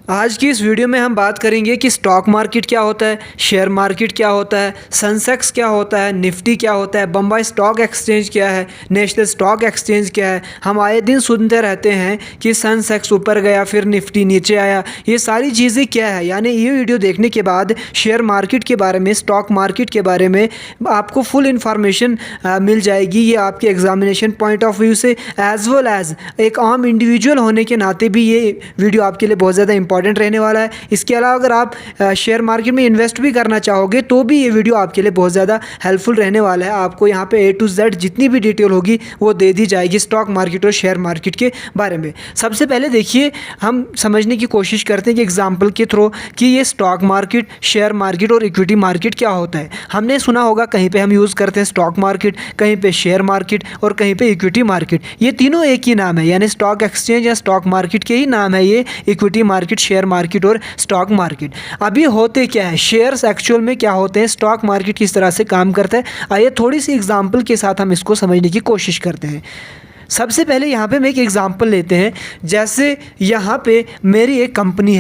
आज की इस वीडियो में हम बात करेंगे कि स्टॉक मार्केट क्या होता है, शेयर मार्केट क्या होता है, सेंसेक्स क्या होता है, निफ्टी क्या होता है, बम्बई स्टॉक एक्सचेंज क्या है, नेशनल स्टॉक एक्सचेंज क्या है। हम आए दिन सुनते रहते हैं कि सेंसेक्स ऊपर गया फिर निफ्टी नीचे आया। ये सारी चीज़ें क्या है, यानी ये वीडियो देखने के बाद शेयर मार्केट के बारे में, स्टॉक मार्केट के बारे में आपको फुल इन्फॉर्मेशन मिल जाएगी। ये आपके एग्जामिनेशन पॉइंट ऑफ व्यू से एज वेल एज एक आम इंडिविजुअल होने के नाते भी ये वीडियो आपके लिए बहुत ज़्यादा इंपॉर्टेंट रहने वाला है। इसके अलावा अगर आप शेयर मार्केट में इन्वेस्ट भी करना चाहोगे तो भी ये वीडियो आपके लिए बहुत ज़्यादा हेल्पफुल रहने वाला है। आपको यहाँ पे A to Z जितनी भी डिटेल होगी वो दे दी जाएगी स्टॉक मार्केट और शेयर मार्केट के बारे में। सबसे पहले देखिए, हम समझने की कोशिश करते हैं कि एग्जाम्पल के थ्रू कि ये स्टॉक मार्केट, शेयर मार्केट और इक्विटी मार्केट क्या होता है। हमने सुना होगा कहीं पर हम यूज़ करते हैं स्टॉक मार्केट, कहीं पर शेयर मार्केट और कहीं पर इक्विटी मार्केट। ये तीनों एक ही नाम है, यानी स्टॉक एक्सचेंज या स्टॉक मार्केट के ही नाम है ये इक्विटी मार्केट, शेयर मार्केट और स्टॉक मार्केट। अभी होते क्या है, शेयर्स एक्चुअल में क्या होते हैं, स्टॉक मार्केट किस तरह से काम करता है, आइए थोड़ी सी एग्जांपल के साथ हम इसको समझने की कोशिश करते हैं। सबसे पहले यहाँ पे हम एक एग्जांपल लेते हैं। जैसे यहाँ पे मेरी एक कंपनी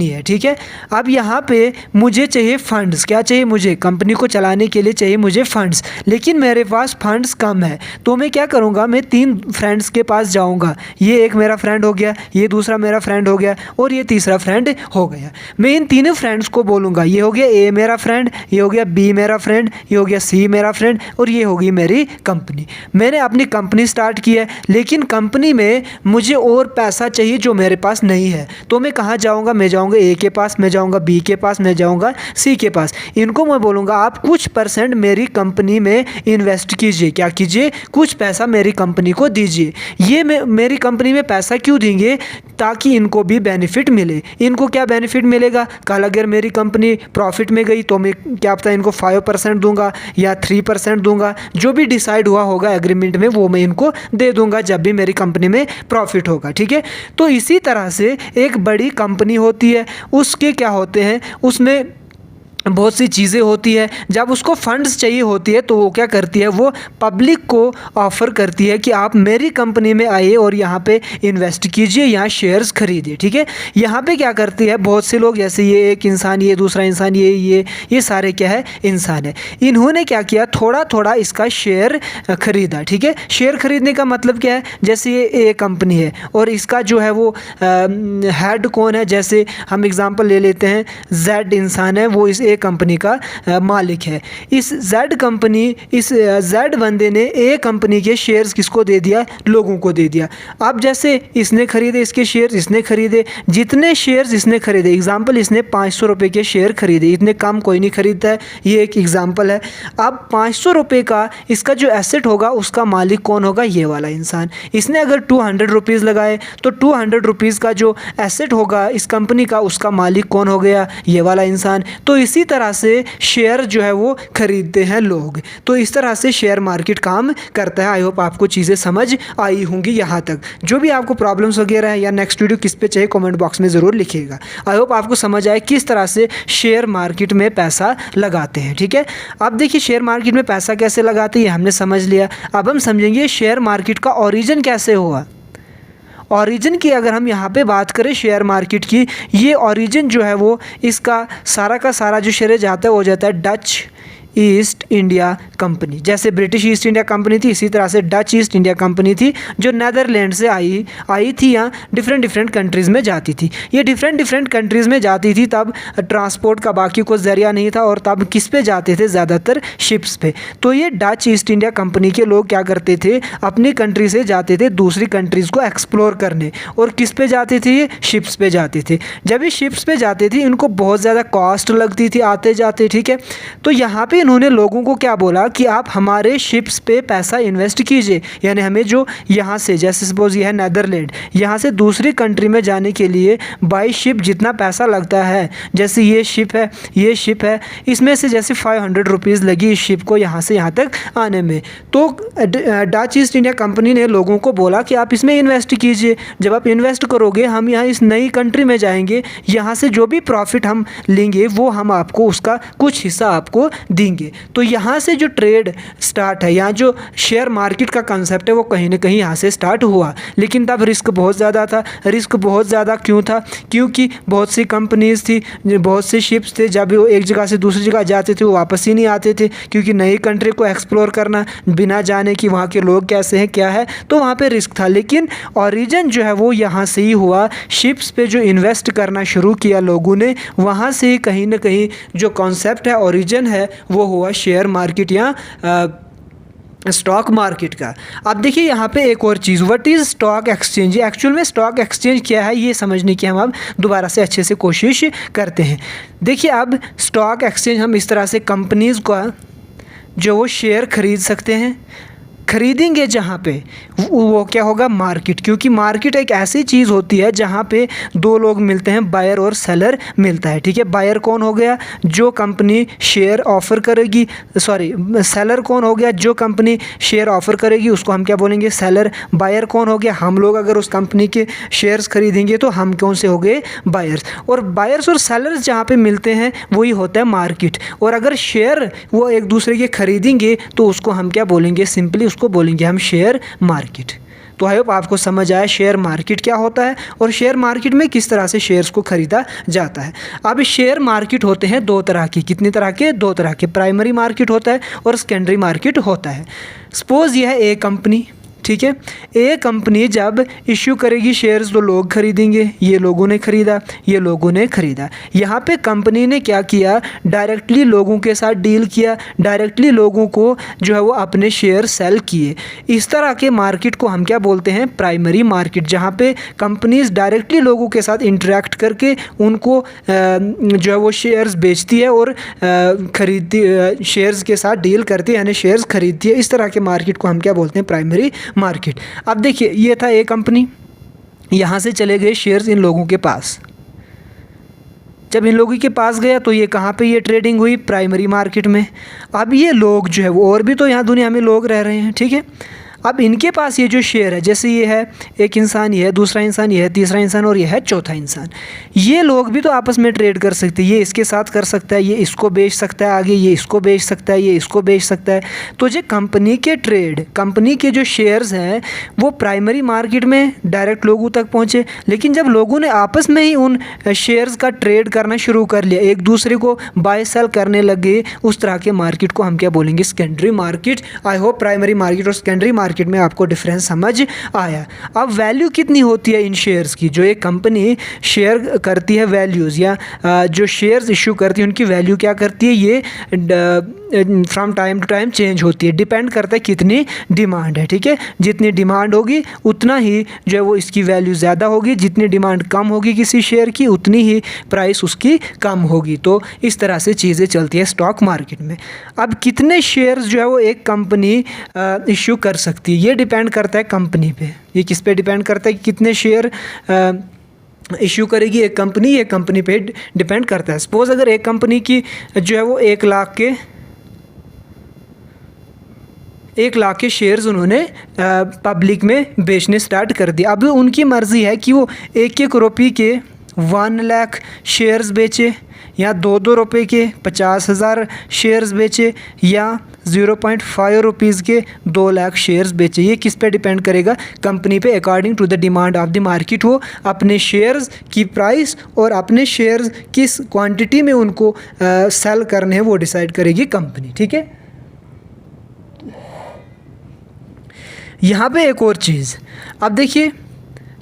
है, ठीक है। अब यहाँ पे मुझे चाहिए फंड्स। क्या चाहिए मुझे? कंपनी को चलाने के लिए चाहिए मुझे फंड्स, लेकिन मेरे पास फंड्स कम है। तो मैं क्या करूँगा, मैं 3 फ्रेंड्स के पास जाऊँगा। ये एक मेरा फ्रेंड हो गया, ये दूसरा मेरा फ्रेंड हो गया और ये तीसरा फ्रेंड हो गया। मैं इन तीनों फ्रेंड्स को बोलूँगा, ये हो गया A मेरा फ्रेंड, ये हो गया B मेरा फ्रेंड, ये हो गया C मेरा फ्रेंड और ये होगी मेरी कंपनी। मैंने अपनी कंपनी स्टार्ट किया, लेकिन कंपनी में मुझे और पैसा चाहिए जो मेरे पास नहीं है। तो मैं कहाँ जाऊँगा? मैं जाऊँगा A के पास, मैं जाऊँगा B के पास, मैं जाऊँगा C के पास। इनको मैं बोलूँगा आप कुछ % मेरी कंपनी में इन्वेस्ट कीजिए। क्या कीजिए? कुछ पैसा मेरी कंपनी को दीजिए। ये मेरी कंपनी में पैसा क्यों देंगे? ताकि इनको भी बेनिफिट मिले। इनको क्या बेनिफिट मिलेगा? कल अगर मेरी कंपनी प्रॉफिट में गई तो मैं क्या पता इनको 5% दूंगा या 3% दूंगा। जो भी डिसाइड हुआ होगा एग्रीमेंट में वो मैं इनको दे दूंगा जब भी मेरी कंपनी में प्रॉफिट होगा, ठीक है। तो इसी तरह से एक बड़ी कंपनी होती है, उसके क्या होते हैं, उसमें बहुत सी चीज़ें होती है। जब उसको फंड्स चाहिए होती है तो वो क्या करती है, वो पब्लिक को ऑफ़र करती है कि आप मेरी कंपनी में आइए और यहाँ पे इन्वेस्ट कीजिए, यहाँ शेयर्स खरीदिए, ठीक है। यहाँ पे क्या करती है, बहुत से लोग, जैसे ये एक इंसान, ये दूसरा इंसान, ये सारे क्या है, इंसान है। इन्होंने क्या किया, थोड़ा थोड़ा इसका शेयर ख़रीदा, ठीक है। शेयर खरीदने का मतलब क्या है, जैसे ये A कंपनी है और इसका जो है वो हेड कौन है, जैसे हम एग्ज़ाम्पल ले लेते हैं Z इंसान है, वो इस कंपनी का मालिक है। इस Z बंदे ने A कंपनी के शेयर्स किसको दे दिया? लोगों को दे दिया। अब जैसे इसने खरीदे इसके शेयर्स, इसने खरीदे, जितने शेयर्स इसने खरीदे, एग्जाम्पल इसने 500 रुपये के शेयर खरीदे, इतने कम कोई नहीं खरीदता है, ये एक एग्जाम्पल है। अब 500 रुपये का इसका जो एसेट होगा उसका मालिक कौन होगा? ये वाला इंसान। इसने अगर 200 रुपीज़ लगाए तो 200 रुपीज़ का जो एसेट होगा इस कंपनी का, उसका मालिक कौन हो गया? ये वाला इंसान। तो इसी तरह से शेयर जो है वो खरीदते हैं लोग। तो इस तरह से शेयर मार्केट काम करता है। आई होप आपको चीज़ें समझ आई होंगी यहाँ तक। जो भी आपको प्रॉब्लम्स वगैरह है या नेक्स्ट वीडियो किस पे चाहिए कमेंट बॉक्स में ज़रूर लिखिएगा। आई होप आपको समझ आए किस तरह से शेयर मार्केट में पैसा लगाते हैं, ठीक है। अब देखिए शेयर मार्केट में पैसा कैसे लगाते हैं हमने समझ लिया। अब हम समझेंगे शेयर मार्केट का ओरिजिन कैसे हुआ। ओरिजिन की अगर हम यहाँ पे बात करें शेयर मार्केट की, ये ओरिजिन जो है वो इसका सारा का सारा जो शेयर जाता है वो जाता है डच ईस्ट इंडिया कंपनी। जैसे ब्रिटिश ईस्ट इंडिया कंपनी थी, इसी तरह से डच ईस्ट इंडिया कंपनी थी जो नीदरलैंड से आई थी, यहाँ डिफरेंट कंट्रीज़ में जाती थी। ये डिफरेंट कंट्रीज़ में जाती थी, तब ट्रांसपोर्ट का बाकी कोई ज़रिया नहीं था और तब किस पे जाते थे? ज़्यादातर शिप्स पे। तो ये डच ईस्ट इंडिया कंपनी के लोग क्या करते थे, अपनी कंट्री से जाते थे दूसरी कंट्रीज़ को एक्सप्लोर करने, और किस पे जाते थे? ये शिप्स पे जाते थे। जब ये शिप्स पे जाते थे इनको बहुत ज़्यादा कॉस्ट लगती थी आते जाते, ठीक है। तो यहाँ पे इन्होंने लोगों को क्या बोला कि आप हमारे शिप्स पे पैसा इन्वेस्ट कीजिए, यानी हमें जो यहाँ से, जैसे सपोज ये है नीदरलैंड, यहाँ से दूसरी कंट्री में जाने के लिए बाई शिप जितना पैसा लगता है, जैसे ये शिप है, इसमें से जैसे 500 रुपीज़ लगी इस शिप को यहाँ से यहाँ तक आने में। तो डच ईस्ट इंडिया कंपनी ने लोगों को बोला कि आप इसमें इन्वेस्ट कीजिए। जब आप इन्वेस्ट करोगे हम यहाँ इस नई कंट्री में जाएंगे, यहाँ से जो भी प्रॉफिट हम लेंगे वो हम आपको उसका कुछ हिस्सा आपको देंगे। तो यहाँ से जो ट्रेड स्टार्ट है, यहाँ जो शेयर मार्केट का कंसेप्ट है वो कहीं ना कहीं यहाँ से स्टार्ट हुआ। लेकिन तब रिस्क बहुत ज़्यादा था। रिस्क बहुत ज़्यादा क्यों था? क्योंकि बहुत सी कंपनीज़ थी, बहुत से शिप्स थे, जब वो एक जगह से दूसरी जगह जाते थे वो वापस ही नहीं आते थे, क्योंकि नई कंट्री को एक्सप्लोर करना बिना जाने कि वहाँ के लोग कैसे हैं क्या है, तो वहाँ पे रिस्क था। लेकिन ओरिजिन जो है वो यहाँ से ही हुआ। शिप्स पे जो इन्वेस्ट करना शुरू किया लोगों ने, वहाँ से ही कहीं ना कहीं जो कॉन्सेप्ट है, ओरिजिन है, वो हुआ शेयर मार्केट या स्टॉक मार्केट का। अब देखिए यहाँ पे एक और चीज़, what is stock exchange. Actual में स्टॉक एक्सचेंज क्या है ये समझने की हम अब दोबारा से अच्छे से कोशिश करते हैं। देखिए अब स्टॉक एक्सचेंज हम इस तरह से कंपनीज़ का जो वो शेयर खरीद सकते हैं, खरीदेंगे जहाँ पे वो क्या होगा, मार्केट। क्योंकि मार्केट एक ऐसी चीज़ होती है जहाँ पे दो लोग मिलते हैं, बायर और सेलर मिलता है, ठीक है। बायर कौन हो गया, जो कंपनी शेयर ऑफ़र करेगी, सॉरी सेलर कौन हो गया, जो कंपनी शेयर ऑफ़र करेगी उसको हम क्या बोलेंगे, सेलर। बायर कौन हो गया, हम लोग अगर उस कंपनी के शेयर्स खरीदेंगे तो हम कौन से हो गए, बायर्स। और बायर्स और सेलर्स जहाँ पे मिलते हैं वही होता है मार्केट। और अगर शेयर वो एक दूसरे के खरीदेंगे तो उसको हम क्या बोलेंगे, सिंपली उसको बोलेंगे हम शेयर मार्केट। तो आई होप आपको समझ आया शेयर मार्केट क्या होता है और शेयर मार्केट में किस तरह से शेयर्स को खरीदा जाता है। अब शेयर मार्केट होते हैं दो तरह के, कितने तरह के, दो तरह के। प्राइमरी मार्केट होता है और सेकेंडरी मार्केट होता है। सपोज यह है ए कंपनी, ठीक है। ए कंपनी जब इश्यू करेगी शेयर्स तो लोग खरीदेंगे, ये लोगों ने ख़रीदा, ये लोगों ने ख़रीदा। यहाँ पे कंपनी ने क्या किया, डायरेक्टली लोगों के साथ डील किया, डायरेक्टली लोगों को जो है वो अपने शेयर सेल किए। इस तरह के मार्केट को हम क्या बोलते हैं, प्राइमरी मार्केट, जहाँ पे कंपनीज डायरेक्टली लोगों के साथ इंटरेक्ट करके उनको जो है वो शेयर्स बेचती है और खरीदती, शेयर्स के साथ डील करती है, यानी शेयर्स खरीदती है। इस तरह के मार्केट को हम क्या बोलते हैं, प्राइमरी मार्केट। अब देखिए ये था ए कंपनी, यहां से चले गए शेयर्स इन लोगों के पास। जब इन लोगों के पास गया तो ये कहाँ पे ये ट्रेडिंग हुई, प्राइमरी मार्केट में। अब ये लोग जो है वो, और भी तो यहाँ दुनिया में लोग रह रहे हैं, ठीक है। अब इनके पास ये जो शेयर है, जैसे ये है एक इंसान, ये है दूसरा इंसान, ये है तीसरा इंसान और ये है चौथा इंसान, ये लोग भी तो आपस में ट्रेड कर सकते हैं। ये इसके साथ कर सकता है, ये इसको बेच सकता है आगे, ये इसको बेच सकता है, ये इसको बेच सकता है। तो जो कंपनी के ट्रेड, कंपनी के जो शेयर्स हैं वो प्राइमरी मार्केट में डायरेक्ट लोगों तक पहुँचे। लेकिन जब लोगों ने आपस में ही उन शेयर्स का ट्रेड करना शुरू कर लिया, एक दूसरे को बाय सेल करने लगे, उस तरह के मार्केट को हम क्या बोलेंगे, secondary market. I hope primary market और सेकेंडरी मार्केट में आपको डिफरेंस समझ आया। अब वैल्यू कितनी होती है इन शेयर्स की, जो एक कंपनी शेयर करती है, वैल्यूज़ या जो शेयर्स इशू करती है उनकी वैल्यू क्या करती है, ये from time to time change होती है, डिपेंड करता है कितनी डिमांड है, ठीक है। जितनी डिमांड होगी उतना ही जो है वो इसकी वैल्यू ज़्यादा होगी, जितनी डिमांड कम होगी किसी शेयर की उतनी ही प्राइस उसकी कम होगी। तो इस तरह से चीज़ें चलती है स्टॉक मार्केट में। अब कितने शेयर्स जो है वो एक कंपनी इशू कर सकती है, ये डिपेंड करता है कंपनी पे। ये किस पे डिपेंड करता है कि कितने शेयर इशू करेगी एक कंपनी, ये कंपनी पे डिपेंड करता है। सपोज अगर एक कंपनी की जो है वो 1 लाख के शेयर्स उन्होंने पब्लिक में बेचने स्टार्ट कर दिया। अब उनकी मर्ज़ी है कि वो 1-1 रुपये के 1 लाख शेयर्स बेचे, या 2-2 रुपये के 50,000 शेयर्स बेचे, या 0.5 रुपीज़ के 2 लाख शेयर्स बेचे। ये किस पे डिपेंड करेगा, कंपनी पे, according to the demand of the market. वो अपने शेयर्स की प्राइस और अपने शेयर्स किस क्वांटिटी में उनको सेल करने हैं वो डिसाइड करेगी कंपनी, ठीक है। यहाँ पे एक और चीज़, अब देखिए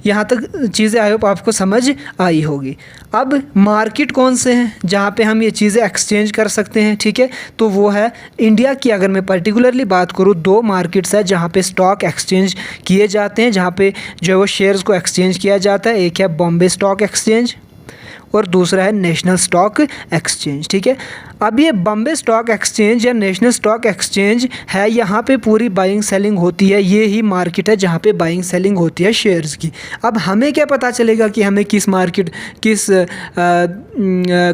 यहाँ तक चीज़ें आई होप आपको समझ आई होगी। अब मार्केट कौन से हैं जहाँ पे हम ये चीज़ें एक्सचेंज कर सकते हैं, ठीक है। तो वो है इंडिया की, अगर मैं पर्टिकुलरली बात करूँ, 2 मार्केट्स है जहाँ पे स्टॉक एक्सचेंज किए जाते हैं, जहाँ पे जो है वो शेयर्स को एक्सचेंज किया जाता है। एक है बॉम्बे स्टॉक एक्सचेंज और दूसरा है नेशनल स्टॉक एक्सचेंज, ठीक है। अब ये बॉम्बे स्टॉक एक्सचेंज या नेशनल स्टॉक एक्सचेंज है, यहाँ पे पूरी बाइंग सेलिंग होती है। ये ही मार्केट है जहाँ पे बाइंग सेलिंग होती है शेयर्स की। अब हमें क्या पता चलेगा कि हमें किस मार्केट, किस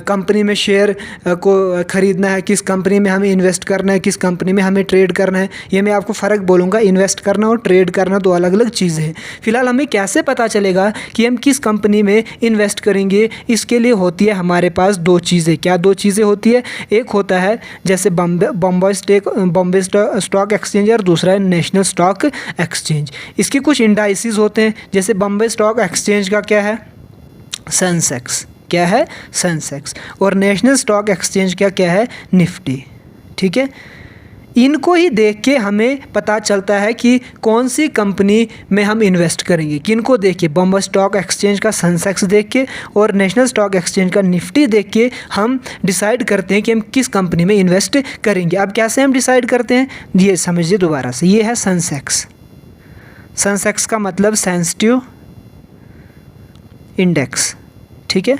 कंपनी में शेयर को ख़रीदना है, किस कंपनी में हमें इन्वेस्ट करना है, किस कंपनी में हमें ट्रेड करना है। ये मैं आपको फ़र्क बोलूँगा, इन्वेस्ट करना और ट्रेड करना 2 अलग अलग चीज़ें हैं। फ़िलहाल हमें कैसे पता चलेगा कि हम किस कंपनी में इन्वेस्ट करेंगे, इस इसके लिए होती है हमारे पास दो चीज़ें। क्या दो चीज़ें होती है? एक होता है जैसे बॉम्बे स्टॉक एक्सचेंज और दूसरा है नेशनल स्टॉक एक्सचेंज। इसके कुछ इंडाइसिस होते हैं, जैसे बॉम्बे स्टॉक एक्सचेंज का क्या है? सेंसेक्स। क्या है? सेंसेक्स। और नेशनल स्टॉक एक्सचेंज का क्या है? निफ्टी। ठीक है, इनको ही देख के हमें पता चलता है कि कौन सी कंपनी में हम इन्वेस्ट करेंगे। किनको देख के? बॉम्बे स्टॉक एक्सचेंज का सेंसेक्स देख के और नेशनल स्टॉक एक्सचेंज का निफ्टी देख के हम डिसाइड करते हैं कि हम किस कंपनी में इन्वेस्ट करेंगे। अब कैसे हम डिसाइड करते हैं ये समझिए दोबारा से। ये है सेंसेक्स। सेंसेक्स का मतलब सेंसिटिव इंडेक्स। ठीक है,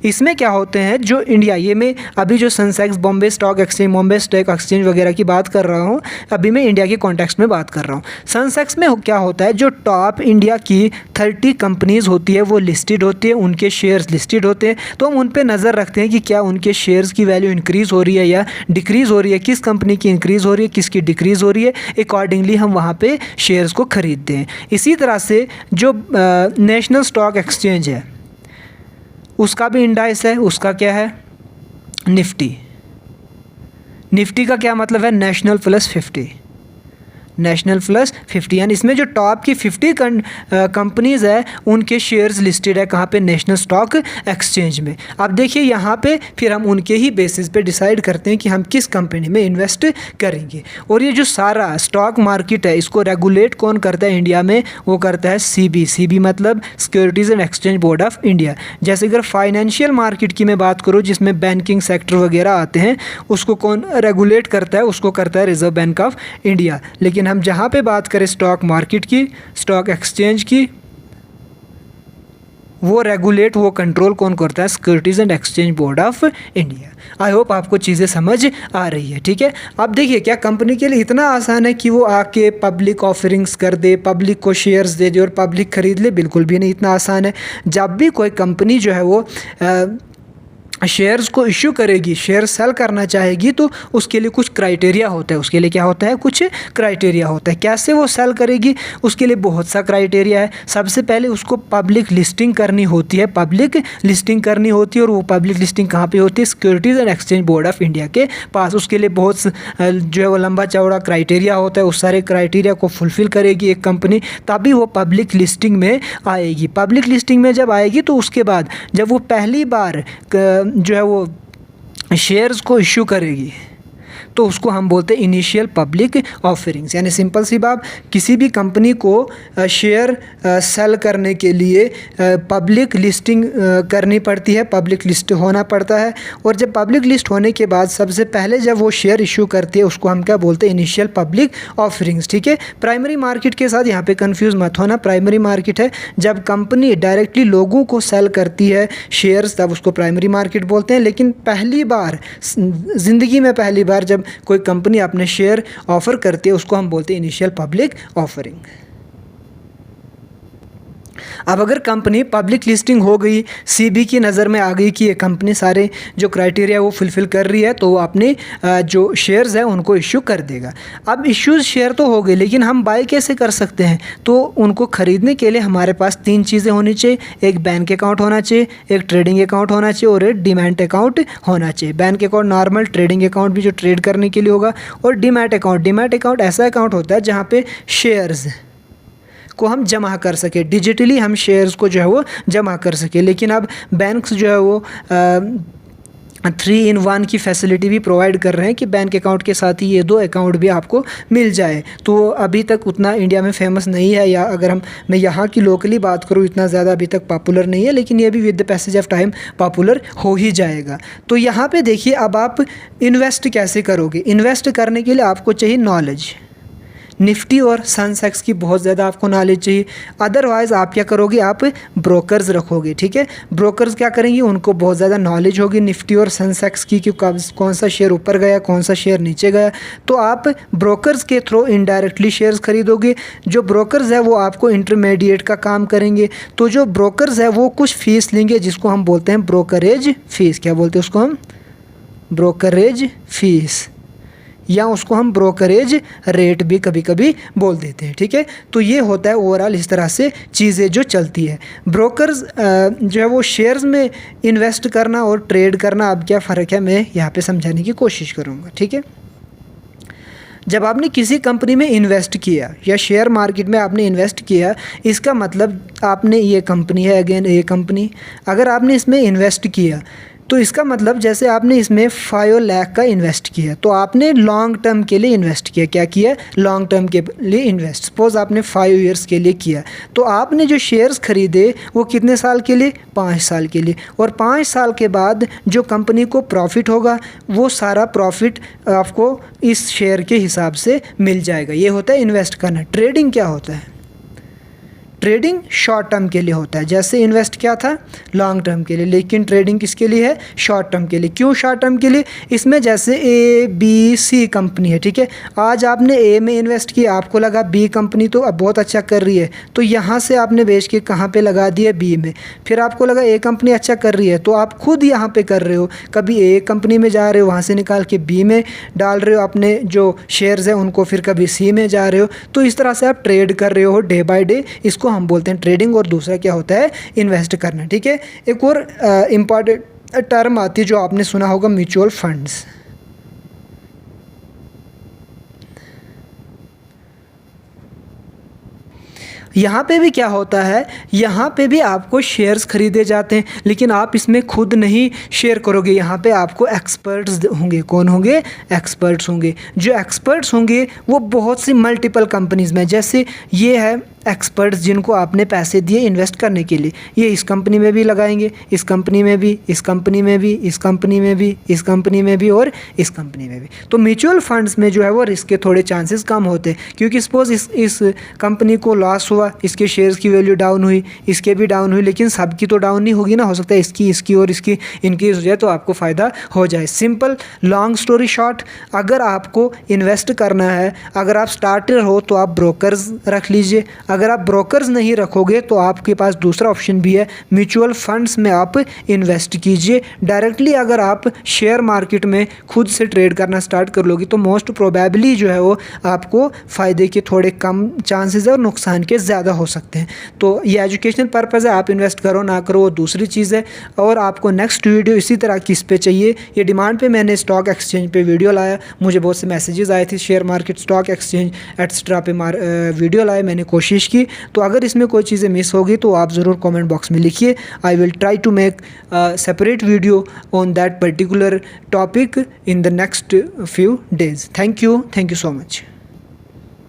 इसमें क्या होते हैं जो इंडिया, ये मैं अभी जो सेंसेक्स, बॉम्बे स्टॉक एक्सचेंज वगैरह की बात कर रहा हूँ, अभी मैं इंडिया के कॉन्टेक्स्ट में बात कर रहा हूँ। सेंसेक्स में क्या होता है, जो टॉप इंडिया की 30 कंपनीज़ होती है वो लिस्टेड होती है, उनके शेयर्स लिस्टेड होते हैं। तो हम उन पर नज़र रखते हैं कि क्या उनके शेयर्स की वैल्यू इंक्रीज़ हो रही है या डिक्रीज़ हो रही है, किस कंपनी की इंक्रीज़ हो रही है, किसकी डिक्रीज़ हो रही है। अकॉर्डिंगली हम वहाँ पर शेयर्स को ख़रीदते हैं। इसी तरह से जो नेशनल स्टॉक एक्सचेंज है उसका भी इंडाइस है, उसका क्या है? निफ्टी। निफ्टी का क्या मतलब है? National plus 50। नेशनल प्लस 50 यानी इसमें जो टॉप की 50 कंपनीज़ है उनके शेयर्स लिस्टेड है कहाँ पे? नेशनल स्टॉक एक्सचेंज में। अब देखिए यहाँ पे फिर हम उनके ही बेसिस पे डिसाइड करते हैं कि हम किस कंपनी में इन्वेस्ट करेंगे। और ये जो सारा स्टॉक मार्केट है इसको रेगुलेट कौन करता है इंडिया में? वो करता है सीबी। सीबी मतलब securities and exchange board of India. जैसे अगर फाइनेंशियल मार्केट की मैं बात करूँ जिसमें बैंकिंग सेक्टर वगैरह आते हैं, उसको कौन रेगुलेट करता है? उसको करता है रिजर्व बैंक ऑफ इंडिया। लेकिन हम जहाँ पे बात करें स्टॉक मार्केट की, स्टॉक एक्सचेंज की, वो कंट्रोल कौन करता है? Securities and exchange board of India. I hope आपको चीज़ें समझ आ रही है। ठीक है, अब देखिए क्या कंपनी के लिए इतना आसान है कि वो आके पब्लिक ऑफरिंग्स कर दे, पब्लिक को शेयर्स दे दे और पब्लिक खरीद ले? बिल्कुल भी नहीं इतना आसान है। जब भी कोई कंपनी जो है वो शेयर्स को इश्यू करेगी, शेयर सेल करना चाहेगी, तो उसके लिए कुछ क्राइटेरिया होता है। उसके लिए क्या होता है? कुछ क्राइटेरिया होता है। कैसे वो सेल करेगी? उसके लिए बहुत सा क्राइटेरिया है। सबसे पहले उसको पब्लिक लिस्टिंग करनी होती है। पब्लिक लिस्टिंग करनी होती है और वो पब्लिक लिस्टिंग कहाँ पे होती है? Securities and exchange board of India के पास। उसके लिए बहुत जो है वो लंबा चौड़ा क्राइटेरिया होता है। उस सारे क्राइटेरिया को फुलफ़िल करेगी एक कंपनी, तभी वो पब्लिक लिस्टिंग में आएगी। पब्लिक लिस्टिंग में जब आएगी तो उसके बाद जब वो पहली बार जो है वो शेयर्स को इश्यू करेगी तो उसको हम बोलते हैं इनिशियल पब्लिक ऑफरिंग्स। यानी सिंपल सी बात, किसी भी कंपनी को शेयर सेल करने के लिए पब्लिक लिस्टिंग करनी पड़ती है, पब्लिक लिस्ट होना पड़ता है। और जब पब्लिक लिस्ट होने के बाद सबसे पहले जब वो शेयर इशू करती है उसको हम क्या बोलते हैं? Initial public offerings. ठीक है, प्राइमरी मार्केट के साथ यहाँ पे कंफ्यूज मत होना। प्राइमरी मार्केट है जब कंपनी डायरेक्टली लोगों को सेल करती है शेयर्स, तब उसको प्राइमरी मार्केट बोलते हैं। लेकिन पहली बार ज़िंदगी में पहली बार जब कोई कंपनी अपने शेयर ऑफर करती है उसको हम बोलते हैं इनिशियल पब्लिक ऑफरिंग। अब अगर कंपनी पब्लिक लिस्टिंग हो गई, सीबी की नज़र में आ गई कि ये कंपनी सारे जो क्राइटेरिया वो फुलफ़िल कर रही है, तो वो अपने जो शेयर्स हैं उनको इश्यू कर देगा। अब इश्यूज़ शेयर तो हो गए, लेकिन हम बाय कैसे कर सकते हैं? तो उनको ख़रीदने के लिए हमारे पास 3 चीज़ें होनी चाहिए। एक बैंक अकाउंट होना चाहिए, एक ट्रेडिंग अकाउंट होना चाहिए और एक डीमैट अकाउंट होना चाहिए। Bank account normal, trading account भी जो ट्रेड करने के लिए होगा, और डीमैट अकाउंट ऐसा अकाउंट होता है जहाँ पे शेयर्स को हम जमा कर सके, डिजिटली हम शेयर्स को जो है वो जमा कर सके। लेकिन अब बैंक्स जो है वो 3-in-1 की फैसिलिटी भी प्रोवाइड कर रहे हैं कि बैंक अकाउंट के साथ ही ये 2 अकाउंट भी आपको मिल जाए। तो अभी तक उतना इंडिया में फेमस नहीं है, या अगर मैं यहाँ की लोकली बात करूँ इतना ज़्यादा अभी तक पॉपुलर नहीं है, लेकिन ये भी with the passage of time popular हो ही जाएगा। तो यहाँ पे देखिए अब आप इन्वेस्ट कैसे करोगे? इन्वेस्ट करने के लिए आपको चाहिए नॉलेज। निफ्टी और सेंसेक्स की बहुत ज़्यादा आपको नॉलेज चाहिए। अदरवाइज़ आप क्या करोगे? आप ब्रोकर्स रखोगे। ठीक है, ब्रोकर्स क्या करेंगे? उनको बहुत ज़्यादा नॉलेज होगी निफ्टी और सेंसेक्स की कि कौन सा शेयर ऊपर गया, कौन सा शेयर नीचे गया। तो आप ब्रोकर्स के थ्रू इनडायरेक्टली शेयर्स खरीदोगे। जो ब्रोकर्स है वो आपको इंटरमीडिएट का काम करेंगे। तो जो ब्रोकर्स है वो कुछ फ़ीस लेंगे जिसको हम बोलते हैं ब्रोकरेज फ़ीस। क्या बोलते हैं उसको हम? Brokerage fees. या उसको हम ब्रोकरेज रेट भी कभी कभी बोल देते हैं, ठीक है। तो ये होता है ओवरऑल इस तरह से चीज़ें जो चलती है। ब्रोकर्स जो है वो शेयर्स में इन्वेस्ट करना और ट्रेड करना, अब क्या फ़र्क है मैं यहाँ पे समझाने की कोशिश करूँगा, ठीक है। जब आपने किसी कंपनी में इन्वेस्ट किया या शेयर मार्केट में आपने इन्वेस्ट किया, इसका मतलब आपने, ये कंपनी है, अगेन ये कंपनी, अगर आपने इसमें इन्वेस्ट किया तो इसका मतलब जैसे आपने इसमें 5 लाख का इन्वेस्ट किया, तो आपने लॉन्ग टर्म के लिए इन्वेस्ट किया। क्या किया? लॉन्ग टर्म के लिए इन्वेस्ट। सपोज़ आपने 5 ईयर्स के लिए किया, तो आपने जो शेयर्स ख़रीदे वो कितने साल के लिए? 5 साल के लिए। और 5 साल के बाद जो कंपनी को प्रॉफिट होगा वो सारा प्रॉफिट आपको इस शेयर के हिसाब से मिल जाएगा। ये होता है इन्वेस्ट करना। ट्रेडिंग क्या होता है? ट्रेडिंग शॉर्ट टर्म के लिए होता है। जैसे इन्वेस्ट क्या था? लॉन्ग टर्म के लिए, लेकिन ट्रेडिंग किसके लिए है? शॉर्ट टर्म के लिए। क्यों शॉर्ट टर्म के लिए? इसमें जैसे ए बी सी कंपनी है, ठीक है। आज आपने ए में इन्वेस्ट किया, आपको लगा बी कंपनी तो अब बहुत अच्छा कर रही है, तो यहाँ से आपने बेच के कहाँ पे लगा दिया? बी में। फिर आपको लगा ए कंपनी अच्छा कर रही है, तो आप खुद यहाँ पे कर रहे हो, कभी ए कंपनी में जा रहे हो, वहाँ से निकाल के बी में डाल रहे हो अपने जो शेयर्स हैं उनको, फिर कभी सी में जा रहे हो। तो इस तरह से आप ट्रेड कर रहे हो डे बाय डे। इसको हम बोलते हैं ट्रेडिंग, और दूसरा क्या होता है? इन्वेस्ट करना, ठीक है। एक और इम्पॉर्टेंट टर्म आती है जो आपने सुना होगा, म्यूचुअल फंड्स। यहाँ पे भी क्या होता है? यहाँ पे भी आपको शेयर्स खरीदे जाते हैं, लेकिन आप इसमें खुद नहीं शेयर करोगे। यहाँ पे आपको एक्सपर्ट्स होंगे। कौन होंगे? एक्सपर्ट्स होंगे। जो एक्सपर्ट्स होंगे वो बहुत सी मल्टीपल कंपनीज़ में, जैसे ये है एक्सपर्ट्स जिनको आपने पैसे दिए इन्वेस्ट करने के लिए, ये इस कंपनी में भी लगाएंगे, इस कंपनी में भी, इस कंपनी में भी, इस कंपनी में भी, इस कंपनी में भी और इस कंपनी में भी। तो म्यूचुअल फंड्स में जो है वो रिस्क के थोड़े चांसेस कम होते हैं, क्योंकि सपोज़ इस कंपनी को लॉस हुआ, इसके शेयर्स की वैल्यू डाउन हुई, इसके भी डाउन हुई, लेकिन सबकी तो डाउन नहीं होगी ना। हो सकता है इसकी और इसकी इंक्रीज हो जाए तो आपको फ़ायदा हो जाए। सिंपल लॉन्ग स्टोरी शॉर्ट, अगर आपको इन्वेस्ट करना है, अगर आप स्टार्टर हो तो आप ब्रोकर्स रख लीजिए। अगर आप ब्रोकर्स नहीं रखोगे तो आपके पास दूसरा ऑप्शन भी है, म्यूचुअल फंड्स में आप इन्वेस्ट कीजिए। डायरेक्टली अगर आप शेयर मार्केट में खुद से ट्रेड करना स्टार्ट कर लोगे तो मोस्ट प्रोबेबली जो है वो आपको फ़ायदे के थोड़े कम चांसेस है और नुकसान के ज़्यादा हो सकते हैं। तो ये एजुकेशनल पर्पज़ है, आप इन्वेस्ट करो ना करो वो दूसरी चीज़ है। और आपको नेक्स्ट वीडियो इसी तरह किस पे चाहिए, ये डिमांड पे मैंने स्टॉक एक्सचेंज पे वीडियो लाया। मुझे बहुत से मैसेजेस आए थे, share market, stock exchange etcetera पे वीडियो लाए, मैंने कोशिश की। तो अगर इसमें कोई चीज़ें मिस होगी तो आप ज़रूर कमेंट बॉक्स में लिखिए। I will try to make separate video on that particular topic in the next few days. Thank you so much.